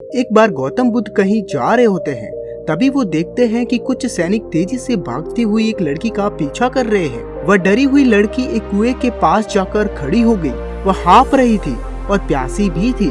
एक बार गौतम बुद्ध कहीं जा रहे होते हैं, तभी वो देखते हैं कि कुछ सैनिक तेजी से भागती हुई एक लड़की का पीछा कर रहे हैं। वह डरी हुई लड़की एक कुएं के पास जाकर खड़ी हो गई। वह हाँफ रही थी और प्यासी भी थी।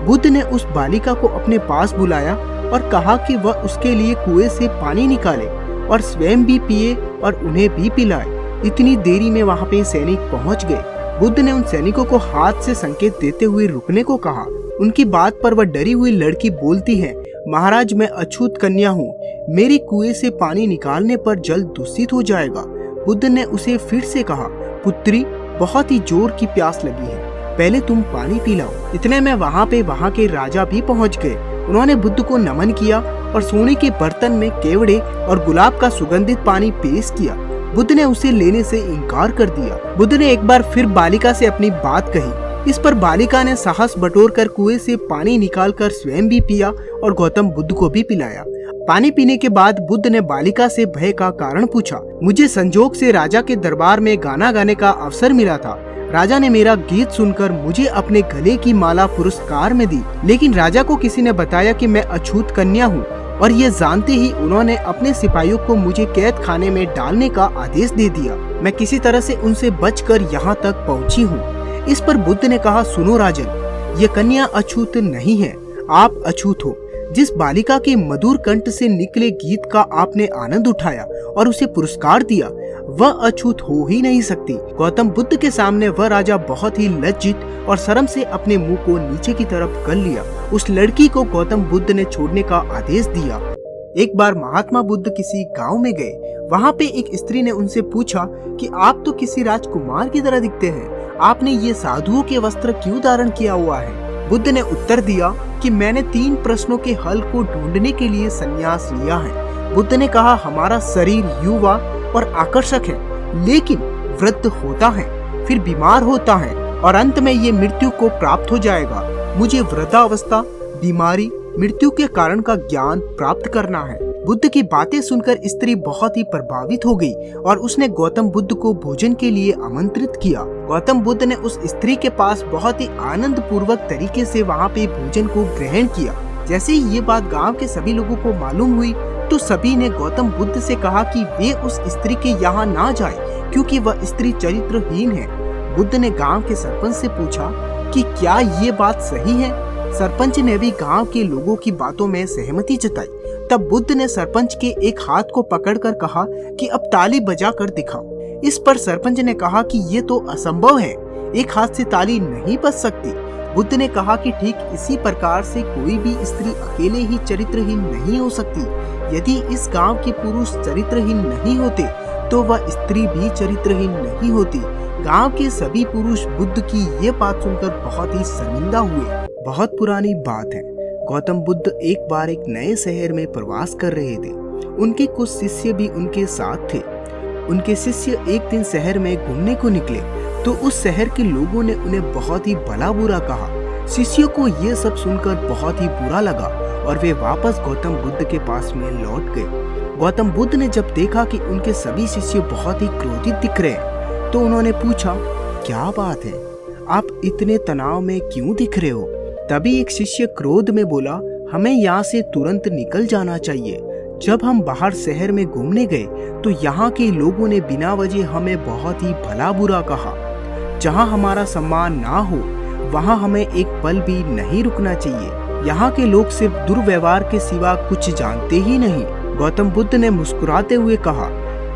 बुद्ध ने उस बालिका को अपने पास बुलाया और कहा कि वह उसके लिए कुएं से पानी निकाले और स्वयं भी पिए और उन्हें भी पिलाए। इतनी देरी में वहाँ पे सैनिक पहुँच गए। बुद्ध ने उन सैनिकों को हाथ से संकेत देते हुए रुकने को कहा। उनकी बात पर वह डरी हुई लड़की बोलती है, महाराज मैं अछूत कन्या हूँ, मेरी कुएं से पानी निकालने पर जल दूषित हो जाएगा। बुद्ध ने उसे फिर से कहा, पुत्री बहुत ही जोर की प्यास लगी है, पहले तुम पानी पिलाओ। इतने में वहाँ के राजा भी पहुँच गए। उन्होंने बुद्ध को नमन किया और सोने के बर्तन में केवड़े और गुलाब का सुगंधित पानी पेश किया। बुद्ध ने उसे लेने से इनकार कर दिया। बुद्ध ने एक बार फिर बालिका से अपनी बात कही। इस पर बालिका ने साहस बटोरकर कुएं से पानी निकालकर स्वयं भी पिया और गौतम बुद्ध को भी पिलाया। पानी पीने के बाद बुद्ध ने बालिका से भय का कारण पूछा। मुझे संजोग से राजा के दरबार में गाना गाने का अवसर मिला था। राजा ने मेरा गीत सुनकर मुझे अपने गले की माला पुरस्कार में दी, लेकिन राजा को किसी ने बताया कि मैं अछूत कन्या हूँ और ये जानते ही उन्होंने अपने सिपाहियों को मुझे कैद खाने में डालने का आदेश दे दिया। मैं किसी तरह से उनसे बचकर यहाँ तक पहुँची हूँ। इस पर बुद्ध ने कहा, सुनो राजन, ये कन्या अछूत नहीं है, आप अछूत हो। जिस बालिका के मधुर कंठ से निकले गीत का आपने आनंद उठाया और उसे पुरस्कार दिया, वह अछूत हो ही नहीं सकती। गौतम बुद्ध के सामने वह राजा बहुत ही लज्जित और शर्म से अपने मुंह को नीचे की तरफ कर लिया। उस लड़की को गौतम बुद्ध ने छोड़ने का आदेश दिया। एक बार महात्मा बुद्ध किसी गांव में गए। वहां पे एक स्त्री ने उनसे पूछा कि आप तो किसी राजकुमार की तरह दिखते हैं, आपने ये साधुओं के वस्त्र क्यों धारण किया हुआ है? बुद्ध ने उत्तर दिया कि मैंने 3 प्रश्नों के हल को ढूंढने के लिए संन्यास लिया है। बुद्ध ने कहा, हमारा शरीर युवा और आकर्षक है, लेकिन वृद्ध होता है, फिर बीमार होता है और अंत में ये मृत्यु को प्राप्त हो जाएगा। मुझे वृद्धावस्था, बीमारी, मृत्यु के कारण का ज्ञान प्राप्त करना है। बुद्ध की बातें सुनकर स्त्री बहुत ही प्रभावित हो गई और उसने गौतम बुद्ध को भोजन के लिए आमंत्रित किया। गौतम बुद्ध ने उस स्त्री के पास बहुत ही आनंद पूर्वक तरीके से वहाँ पे भोजन को ग्रहण किया। जैसे ही ये बात गांव के सभी लोगों को मालूम हुई तो सभी ने गौतम बुद्ध से कहा कि वे उस स्त्री के यहाँ ना जाए, क्योंकि वह स्त्री चरित्रहीन है। बुद्ध ने गांव के सरपंच से पूछा कि क्या ये बात सही है? सरपंच ने भी गांव के लोगों की बातों में सहमति जताई। तब बुद्ध ने सरपंच के एक हाथ को पकड़कर कहा कि अब ताली बजा कर दिखाओ। इस पर सरपंच ने कहा कि ये तो असंभव है, एक हाथ से ताली नहीं बज सकती। बुद्ध ने कहा कि ठीक इसी प्रकार से कोई भी स्त्री अकेले ही चरित्रहीन नहीं हो सकती। यदि इस गांव के पुरुष चरित्रहीन नहीं होते तो वह स्त्री भी चरित्रहीन नहीं होती। गांव के सभी पुरुष बुद्ध की ये बात सुनकर बहुत ही शर्मिंदा हुए। बहुत पुरानी बात है। गौतम बुद्ध एक बार एक नए शहर में प्रवास कर रहे थे। उनके कुछ शिष्य भी उनके साथ थे। उनके शिष्य एक दिन शहर में घूमने को निकले तो उस शहर के लोगों ने उन्हें बहुत ही भला बुरा कहा। शिष्यों को ये सब सुनकर बहुत ही बुरा लगा और वे वापस गौतम बुद्ध के पास में लौट गए। गौतम बुद्ध ने जब देखा कि उनके सभी शिष्य बहुत ही क्रोधित दिख रहे हैं तो उन्होंने पूछा, क्या बात है, आप इतने तनाव में क्यों दिख रहे हो? तभी एक शिष्य क्रोध में बोला, हमें यहाँ से तुरंत निकल जाना चाहिए। जब हम बाहर शहर में घूमने गए तो यहाँ के लोगों ने बिना वजह हमें बहुत ही भला बुरा कहा। जहाँ हमारा सम्मान ना हो वहाँ हमें एक पल भी नहीं रुकना चाहिए। यहाँ के लोग सिर्फ दुर्व्यवहार के सिवा कुछ जानते ही नहीं। गौतम बुद्ध ने मुस्कुराते हुए कहा,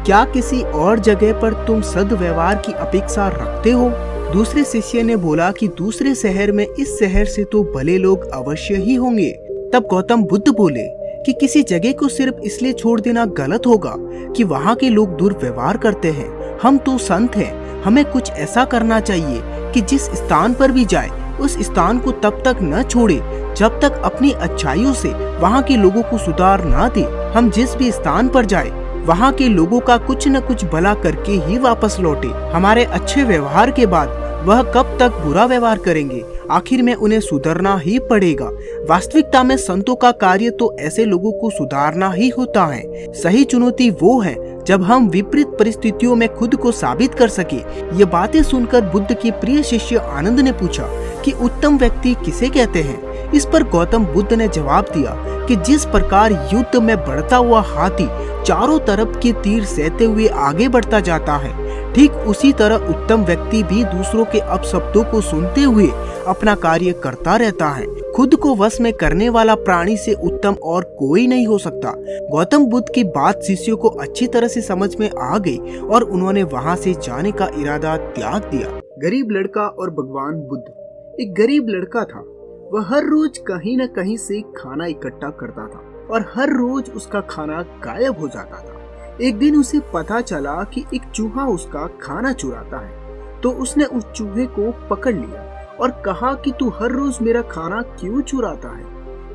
क्या किसी और जगह पर तुम सद्व्यवहार की अपेक्षा रखते हो? दूसरे शिष्य ने बोला कि दूसरे शहर में इस शहर से तो भले लोग अवश्य ही होंगे। तब गौतम बुद्ध बोले कि किसी जगह को सिर्फ इसलिए छोड़ देना गलत होगा कि वहाँ के लोग दुर्व्यवहार करते हैं। हम तो संत हैं, हमें कुछ ऐसा करना चाहिए कि जिस स्थान पर भी जाए उस स्थान को तब तक न छोड़े जब तक अपनी अच्छाइयों से वहाँ के लोगों को सुधार ना दे। हम जिस भी स्थान पर जाए वहाँ के लोगों का कुछ न कुछ भला करके ही वापस लौटे। हमारे अच्छे व्यवहार के बाद वह कब तक बुरा व्यवहार करेंगे? आखिर में उन्हें सुधरना ही पड़ेगा। वास्तविकता में संतों का कार्य तो ऐसे लोगों को सुधारना ही होता है। सही चुनौती वो है जब हम विपरीत परिस्थितियों में खुद को साबित कर सके। ये बातें सुनकर बुद्ध के प्रिय शिष्य आनंद ने पूछा कि उत्तम व्यक्ति किसे कहते हैं? इस पर गौतम बुद्ध ने जवाब दिया कि जिस प्रकार युद्ध में बढ़ता हुआ हाथी चारों तरफ के तीर सहते हुए आगे बढ़ता जाता है, ठीक उसी तरह उत्तम व्यक्ति भी दूसरों के अपशब्दों को सुनते हुए अपना कार्य करता रहता है। खुद को वश में करने वाला प्राणी से उत्तम और कोई नहीं हो सकता। गौतम बुद्ध की बात शिष्यों को अच्छी तरह से समझ में आ गई और उन्होंने वहां से जाने का इरादा त्याग दिया। गरीब लड़का और भगवान बुद्ध। एक गरीब लड़का था। वह हर रोज कहीं न कहीं से खाना इकट्ठा करता था और हर रोज उसका खाना गायब हो जाता था। एक दिन उसे पता चला कि एक चूहा उसका खाना चुराता है, तो उसने उस चूहे को पकड़ लिया और कहा कि तू हर रोज मेरा खाना क्यों चुराता है?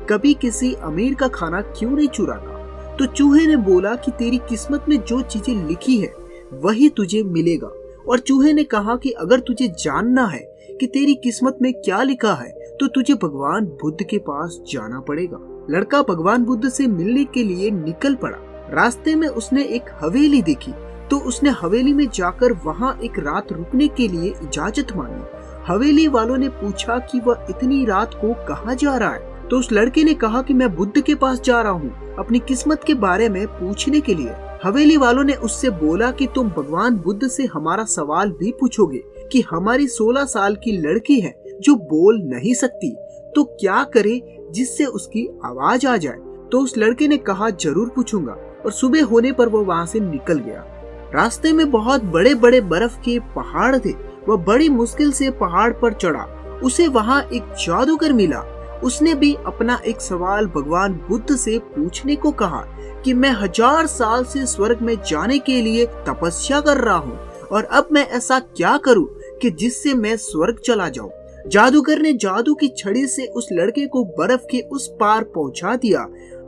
कभी किसी अमीर का खाना क्यों नहीं चुराता? तो चूहे ने बोला कि तेरी किस्मत में जो चीजें लिखी है वही तुझे मिलेगा। और चूहे ने कहा कि अगर तुझे जानना है कि तेरी किस्मत में क्या लिखा है तो तुझे भगवान बुद्ध के पास जाना पड़ेगा। लड़का भगवान बुद्ध से मिलने के लिए निकल पड़ा। रास्ते में उसने एक हवेली देखी, तो उसने हवेली में जाकर वहां एक रात रुकने के लिए इजाजत मांगी। हवेली वालों ने पूछा कि वह इतनी रात को कहाँ जा रहा है, तो उस लड़के ने कहा कि मैं बुद्ध के पास जा रहा हूँ अपनी किस्मत के बारे में पूछने के लिए। हवेली वालों ने उससे बोला कि तुम भगवान बुद्ध से हमारा सवाल भी पूछोगे कि हमारी 16 साल की लड़की है जो बोल नहीं सकती, तो क्या करे जिससे उसकी आवाज आ जाए? तो उस लड़के ने कहा जरूर पूछूंगा, और सुबह होने पर वो वहाँ से निकल गया। रास्ते में बहुत बड़े बड़े बर्फ के पहाड़ थे। वह बड़ी मुश्किल से पहाड़ पर चढ़ा। उसे वहाँ एक जादूगर मिला। उसने भी अपना एक सवाल भगवान बुद्ध से पूछने को कहा कि मैं 1000 साल से स्वर्ग में जाने के लिए तपस्या कर रहा हूँ, और अब मैं ऐसा क्या करूँ कि जिससे मैं स्वर्ग चला जाऊँ। जादूगर ने जादू की छड़ी से उस लड़के को बर्फ के उस पार पहुंचा दिया।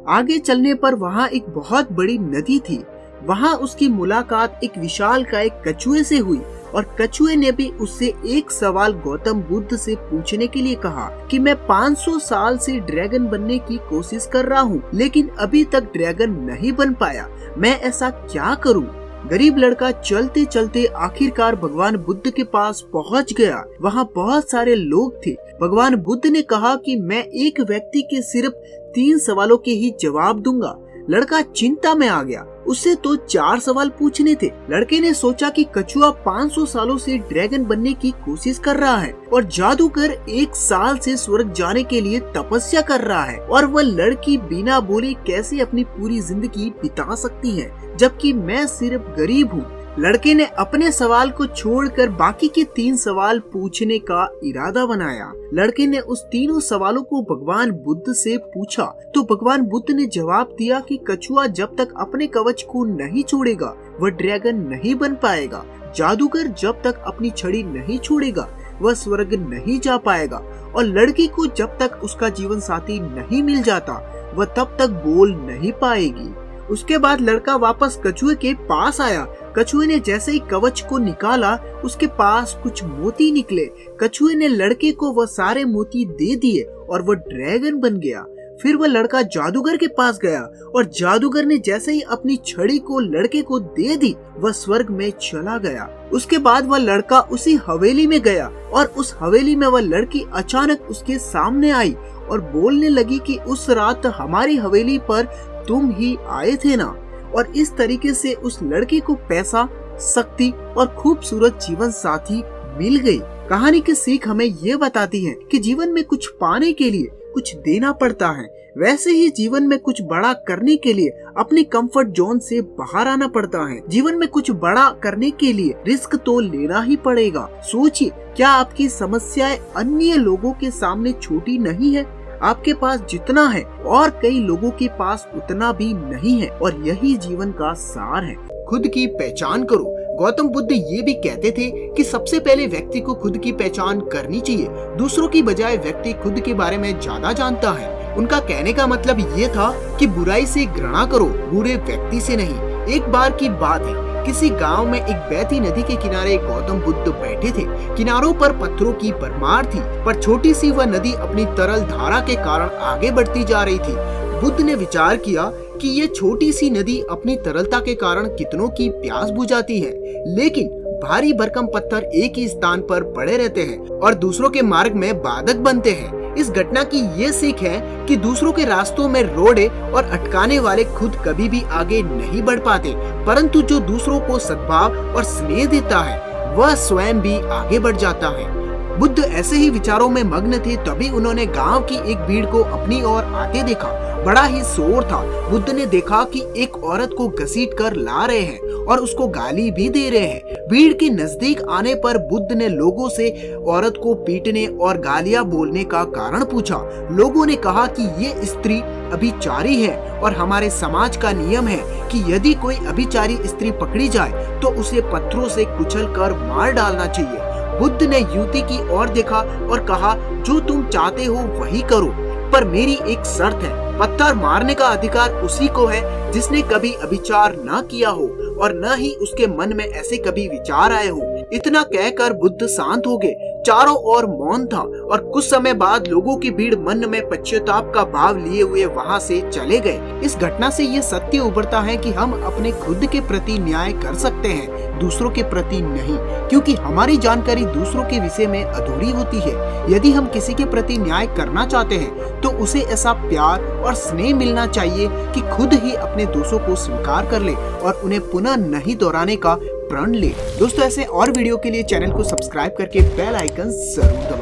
आगे चलने पर वहाँ एक बहुत बड़ी नदी थी। वहाँ उसकी मुलाकात एक विशालकाय कछुए से हुई, और कछुए ने भी उससे एक सवाल गौतम बुद्ध से पूछने के लिए कहा कि मैं 500 साल से ड्रैगन बनने की कोशिश कर रहा हूँ, लेकिन अभी तक ड्रैगन नहीं बन पाया। मैं ऐसा क्या करूँ? गरीब लड़का चलते चलते आखिरकार भगवान बुद्ध के पास पहुंच गया। वहाँ बहुत सारे लोग थे। भगवान बुद्ध ने कहा कि मैं एक व्यक्ति के सिर्फ 3 सवालों के ही जवाब दूंगा। लड़का चिंता में आ गया। उससे तो 4 सवाल पूछने थे। लड़के ने सोचा कि कछुआ 500 सालों से ड्रैगन बनने की कोशिश कर रहा है और जादूगर 1 साल से स्वर्ग जाने के लिए तपस्या कर रहा है, और वह लड़की बिना बोले कैसे अपनी पूरी जिंदगी बिता सकती है, जबकि मैं सिर्फ गरीब हूँ। लड़के ने अपने सवाल को छोड़कर बाकी के 3 सवाल पूछने का इरादा बनाया। लड़के ने उस तीनों सवालों को भगवान बुद्ध से पूछा, तो भगवान बुद्ध ने जवाब दिया कि कछुआ जब तक अपने कवच को नहीं छोड़ेगा वह ड्रैगन नहीं बन पाएगा। जादूगर जब तक अपनी छड़ी नहीं छोड़ेगा वह स्वर्ग नहीं जा पाएगा, और लड़की को जब तक उसका जीवन साथी नहीं मिल जाता वह तब तक बोल नहीं पाएगी। उसके बाद लड़का वापस कछुए के पास आया। कछुए ने जैसे ही कवच को निकाला उसके पास कुछ मोती निकले। कछुए ने लड़के को वह सारे मोती दे दिए और वह ड्रैगन बन गया। फिर वह लड़का जादूगर के पास गया और जादूगर ने जैसे ही अपनी छड़ी को लड़के को दे दी वह स्वर्ग में चला गया। उसके बाद वह लड़का उसी हवेली में गया और उस हवेली में वह लड़की अचानक उसके सामने आई और बोलने लगी कि उस रात हमारी हवेली पर तुम ही आए थे ना। और इस तरीके से उस लड़के को पैसा, शक्ति और खूबसूरत जीवन साथी मिल गई। कहानी की सीख हमें ये बताती है कि जीवन में कुछ पाने के लिए कुछ देना पड़ता है, वैसे ही जीवन में कुछ बड़ा करने के लिए अपने कंफर्ट जोन से बाहर आना पड़ता है। जीवन में कुछ बड़ा करने के लिए रिस्क तो लेना ही पड़ेगा। सोचिए, क्या आपकी समस्याएं अन्य लोगों के सामने छोटी नहीं है? आपके पास जितना है और कई लोगों के पास उतना भी नहीं है, और यही जीवन का सार है। खुद की पहचान करो। गौतम बुद्ध ये भी कहते थे कि सबसे पहले व्यक्ति को खुद की पहचान करनी चाहिए। दूसरों की बजाय व्यक्ति खुद के बारे में ज्यादा जानता है। उनका कहने का मतलब ये था कि बुराई से घृणा करो, बुरे व्यक्ति से नहीं। एक बार की बात है, किसी गांव में एक बहती नदी के किनारे गौतम बुद्ध बैठे थे। किनारों पर पत्थरों की भरमार थी, पर छोटी सी वह नदी अपनी तरल धारा के कारण आगे बढ़ती जा रही थी। बुद्ध ने विचार किया कि ये छोटी सी नदी अपनी तरलता के कारण कितनों की प्यास बुझाती है, लेकिन भारी भरकम पत्थर एक ही स्थान पर पड़े रहते हैं और दूसरों के मार्ग में बाधक बनते हैं। इस घटना की ये सीख है कि दूसरों के रास्तों में रोड़े और अटकाने वाले खुद कभी भी आगे नहीं बढ़ पाते, परंतु जो दूसरों को सद्भाव और स्नेह देता है वह स्वयं भी आगे बढ़ जाता है। बुद्ध ऐसे ही विचारों में मग्न थे, तभी उन्होंने गांव की एक भीड़ को अपनी ओर आते देखा। बड़ा ही शोर था। बुद्ध ने देखा कि एक औरत को घसीट कर ला रहे हैं और उसको गाली भी दे रहे हैं। भीड़ के नजदीक आने पर बुद्ध ने लोगों से औरत को पीटने और गालियां बोलने का कारण पूछा। लोगों ने कहा कि ये स्त्री अभिचारी है और हमारे समाज का नियम है कि यदि कोई अभिचारी स्त्री पकड़ी जाए तो उसे पत्थरों से कुचल कर मार डालना चाहिए। बुद्ध ने युवती की ओर देखा और कहा, जो तुम चाहते हो वही करो, पर मेरी एक शर्त है। पत्थर मारने का अधिकार उसी को है जिसने कभी अभिचार न किया हो और न ही उसके मन में ऐसे कभी विचार आए हो। इतना कहकर बुद्ध शांत हो गए। चारों ओर मौन था और कुछ समय बाद लोगों की भीड़ मन में पश्चाताप का भाव लिए हुए वहां से चले गए। इस घटना से ये सत्य उभरता है कि हम अपने खुद के प्रति न्याय कर सकते हैं, दूसरों के प्रति नहीं, क्योंकि हमारी जानकारी दूसरों के विषय में अधूरी होती है। यदि हम किसी के प्रति न्याय करना चाहते हैं तो उसे ऐसा प्यार और स्नेह मिलना चाहिए कि खुद ही अपने दोषों को स्वीकार कर ले और उन्हें पुनः नहीं दोहराने का प्रण ले। दोस्तों, ऐसे और वीडियो के लिए चैनल को सब्सक्राइब करके बेल आइकन जरूर दबाएं।